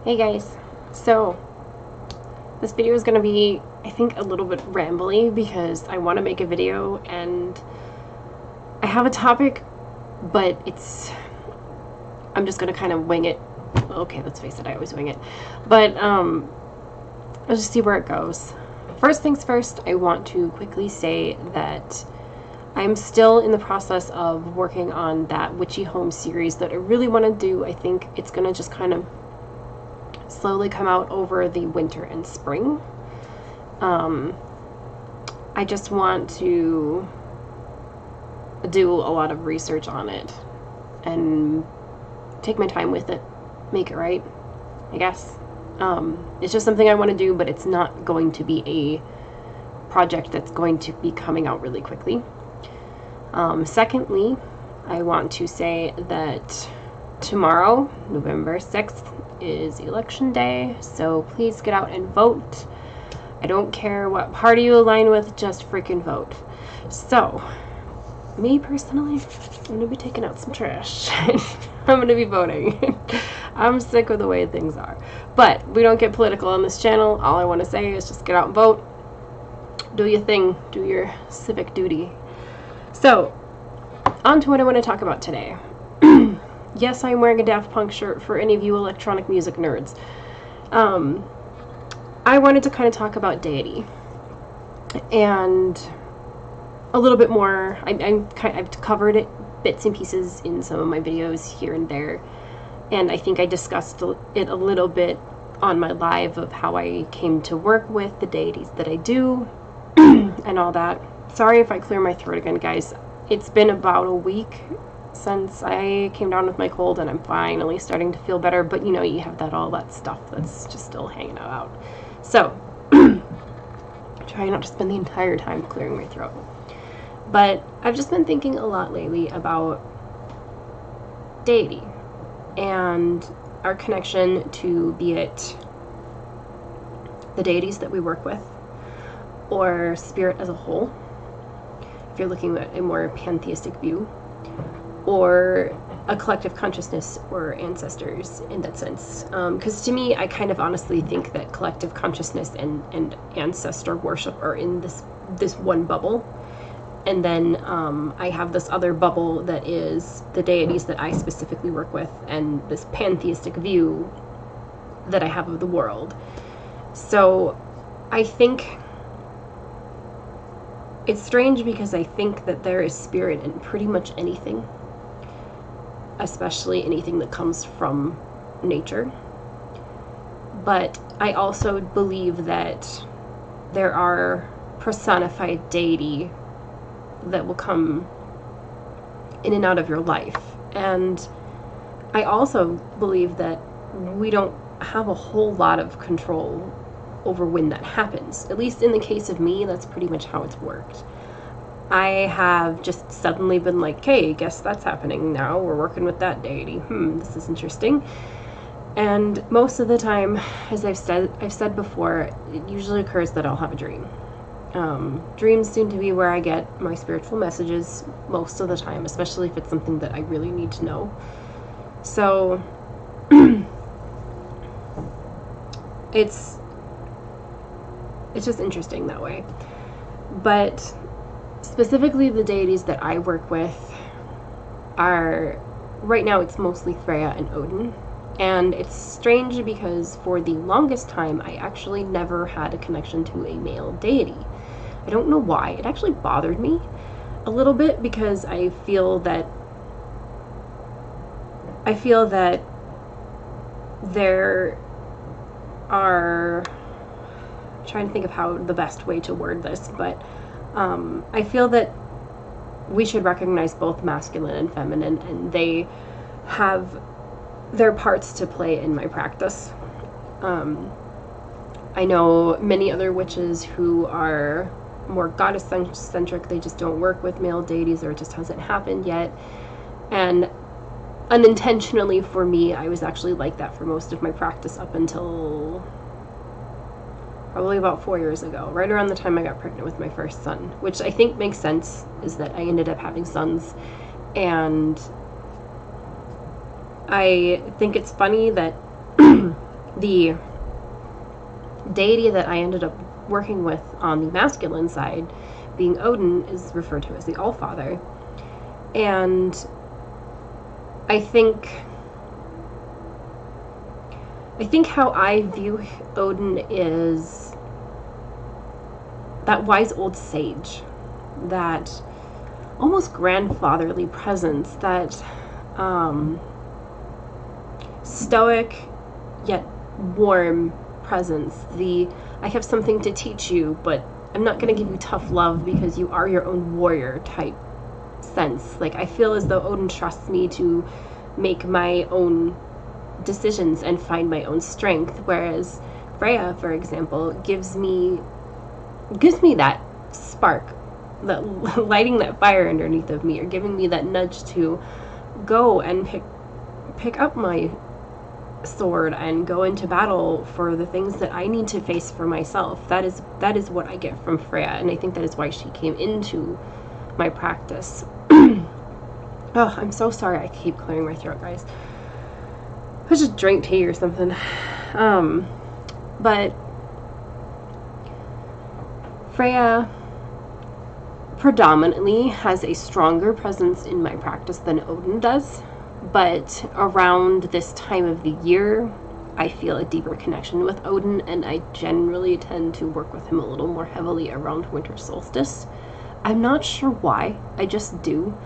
Hey guys, so this video is going to be, I think, a little bit rambly because I want to make a video and I have a topic, but I'm just going to kind of wing it. Okay, let's face it, I always wing it. But let's just see where it goes. First things first, I want to quickly say that I'm still in the process of working on that Witchy Home series that I really want to do. I think it's going to just kind of slowly come out over the winter and spring. I just want to do a lot of research on it and take my time with it, make it right, I guess. It's just something I want to do, but it's not going to be a project that's going to be coming out really quickly. Secondly, I want to say that tomorrow, November 6th, is election day, so please get out and vote. I don't care what party you align with, just freaking vote. So, me personally, I'm gonna be taking out some trash. I'm gonna be voting. I'm sick of the way things are. But we don't get political on this channel. All I want to say is just get out and vote. Do your thing. Do your civic duty. So, on to what I want to talk about today. Yes, I'm wearing a Daft Punk shirt for any of you electronic music nerds. I wanted to kind of talk about Deity and a little bit more. I've covered it bits and pieces in some of my videos here and there, and I think I discussed it a little bit on my live of how I came to work with the deities that I do and all that. Sorry if I clear my throat again, guys. It's been about a week since I came down with my cold, and I'm finally starting to feel better, but you know, you have all that stuff that's just still hanging out. So, trying not to spend the entire time clearing my throat. But I've just been thinking a lot lately about Deity and our connection to, be it the deities that we work with, or spirit as a whole, if you're looking at a more pantheistic view, or a collective consciousness or ancestors in that sense. Because to me, I kind of honestly think that collective consciousness and ancestor worship are in this one bubble. And then I have this other bubble that is the deities that I specifically work with, and this pantheistic view that I have of the world. So I think it's strange because I think that there is spirit in pretty much anything, especially anything that comes from nature. But I also believe that there are personified deity that will come in and out of your life. And I also believe that we don't have a whole lot of control over when that happens. At least in the case of me, that's pretty much how it's worked. I have just suddenly been like, hey, guess that's happening now. We're working with that deity. This is interesting. And most of the time, as I've said before, it usually occurs that I'll have a dream. Dreams seem to be where I get my spiritual messages most of the time, especially if it's something that I really need to know. So it's just interesting that way. But specifically, the deities that I work with are, right now it's mostly Freya and Odin. And it's strange because for the longest time, I actually never had a connection to a male deity. I don't know why. It actually bothered me a little bit because I feel that there are, I'm trying to think of how the best way to word this, but I feel that we should recognize both masculine and feminine, and they have their parts to play in my practice. I know many other witches who are more goddess-centric. They just don't work with male deities, or it just hasn't happened yet. And unintentionally for me, I was actually like that for most of my practice up until probably about 4 years ago, right around the time I got pregnant with my first son, which I think makes sense, is that I ended up having sons. And I think it's funny that The deity that I ended up working with on the masculine side, being Odin, is referred to as the Allfather. And I think how I view Odin is that wise old sage, that almost grandfatherly presence, that stoic yet warm presence. I have something to teach you, but I'm not going to give you tough love because you are your own warrior type sense. Like, I feel as though Odin trusts me to make my own decisions and find my own strength, whereas Freya, for example, gives me that spark, that lighting that fire underneath of me, or giving me that nudge to go and pick up my sword and go into battle for the things that I need to face for myself. That is what I get from Freya, and I think that is why she came into my practice. Oh, I'm so sorry. I keep clearing my throat, guys. I just drank tea or something. But Freya predominantly has a stronger presence in my practice than Odin does. But around this time of the year, I feel a deeper connection with Odin, and I generally tend to work with him a little more heavily around winter solstice. I'm not sure why, I just do.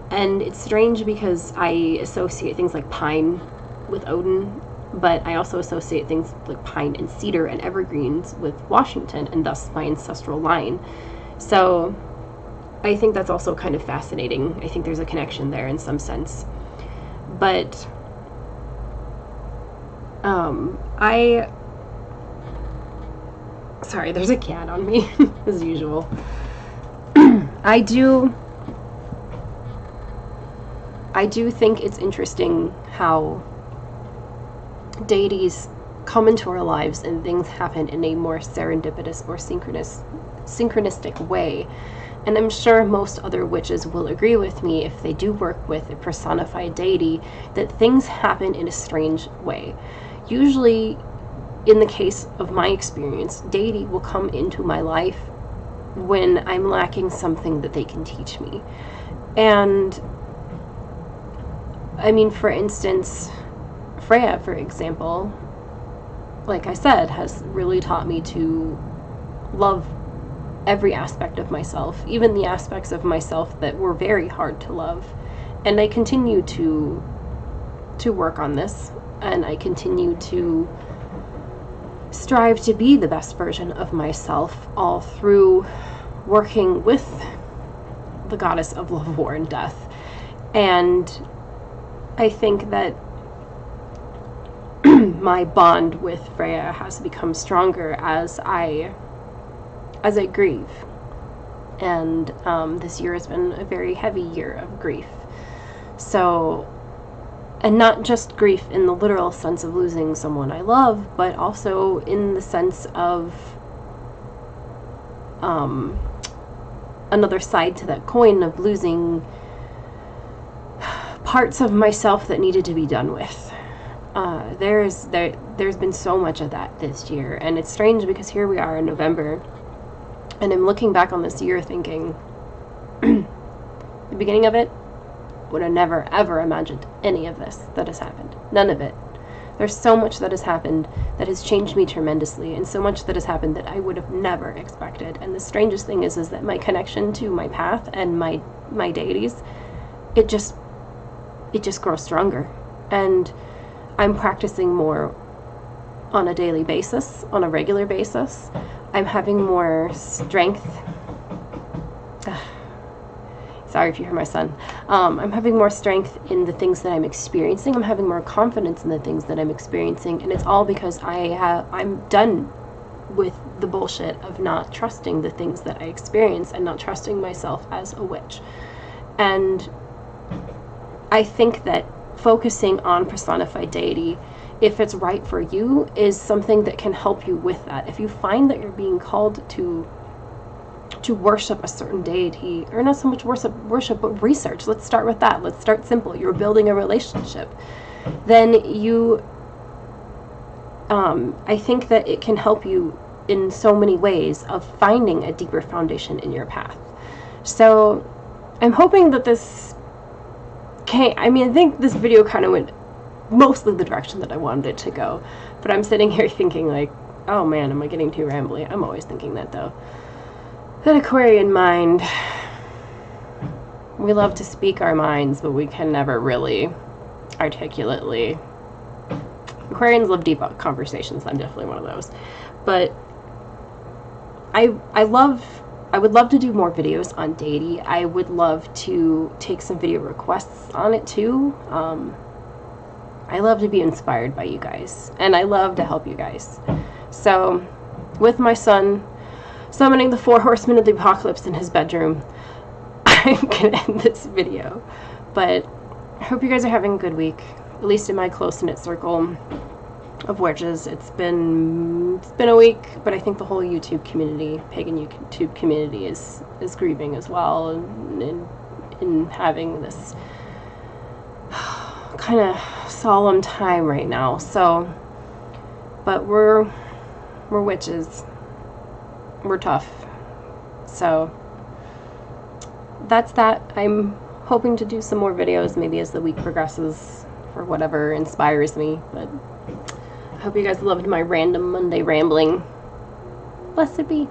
And it's strange because I associate things like pine with Odin, but I also associate things like pine and cedar and evergreens with Washington, and thus my ancestral line. So I think that's also kind of fascinating. I think there's a connection there in some sense. But sorry, there's a cat on me, as usual. I do think it's interesting how deities come into our lives and things happen in a more serendipitous or synchronistic way. And I'm sure most other witches will agree with me, if they do work with a personified deity, that things happen in a strange way. Usually, in the case of my experience, deity will come into my life when I'm lacking something that they can teach me. And I mean, for instance, Freya, for example, like I said, has really taught me to love every aspect of myself, even the aspects of myself that were very hard to love. And I continue to work on this, and I continue to strive to be the best version of myself, all through working with the goddess of love, war, and death. And I think that my bond with Freya has become stronger as I grieve. And this year has been a very heavy year of grief. So, and not just grief in the literal sense of losing someone I love, but also in the sense of another side to that coin of losing parts of myself that needed to be done with. There's been so much of that this year, and it's strange because here we are in November, and I'm looking back on this year thinking, the beginning of it, would have never ever imagined any of this that has happened. None of it. There's so much that has happened that has changed me tremendously, and so much that has happened that I would have never expected. And the strangest thing is that my connection to my path and my deities, it just grows stronger. And I'm practicing more on a daily basis, on a regular basis. I'm having more strength. Sorry if you hear my son. I'm having more strength in the things that I'm experiencing. I'm having more confidence in the things that I'm experiencing. And it's all because I'm done with the bullshit of not trusting the things that I experience and not trusting myself as a witch. And I think that focusing on personified deity, if it's right for you, is something that can help you with that. If you find that you're being called to worship a certain deity, or not so much worship, but research. Let's start with that. Let's start simple. You're building a relationship. Then I think that it can help you in so many ways of finding a deeper foundation in your path. So I'm hoping that this I think this video kind of went mostly the direction that I wanted it to go, but I'm sitting here thinking like, oh man, am I getting too rambly? I'm always thinking that though. That Aquarian mind, we love to speak our minds, but we can never really articulately. Aquarians love deep conversations. I'm definitely one of those. But I would love to do more videos on Deity. I would love to take some video requests on it too. I love to be inspired by you guys, and I love to help you guys. So, with my son summoning the 4 horsemen of the apocalypse in his bedroom, I'm gonna end this video. But I hope you guys are having a good week, at least in my close-knit circle of witches. It's been a week, but I think the whole YouTube community, pagan YouTube community, is grieving as well, in having this kind of solemn time right now. So, but we're witches. We're tough. So that's that. I'm hoping to do some more videos maybe as the week progresses for whatever inspires me. But I hope you guys loved my random Monday rambling. Blessed be.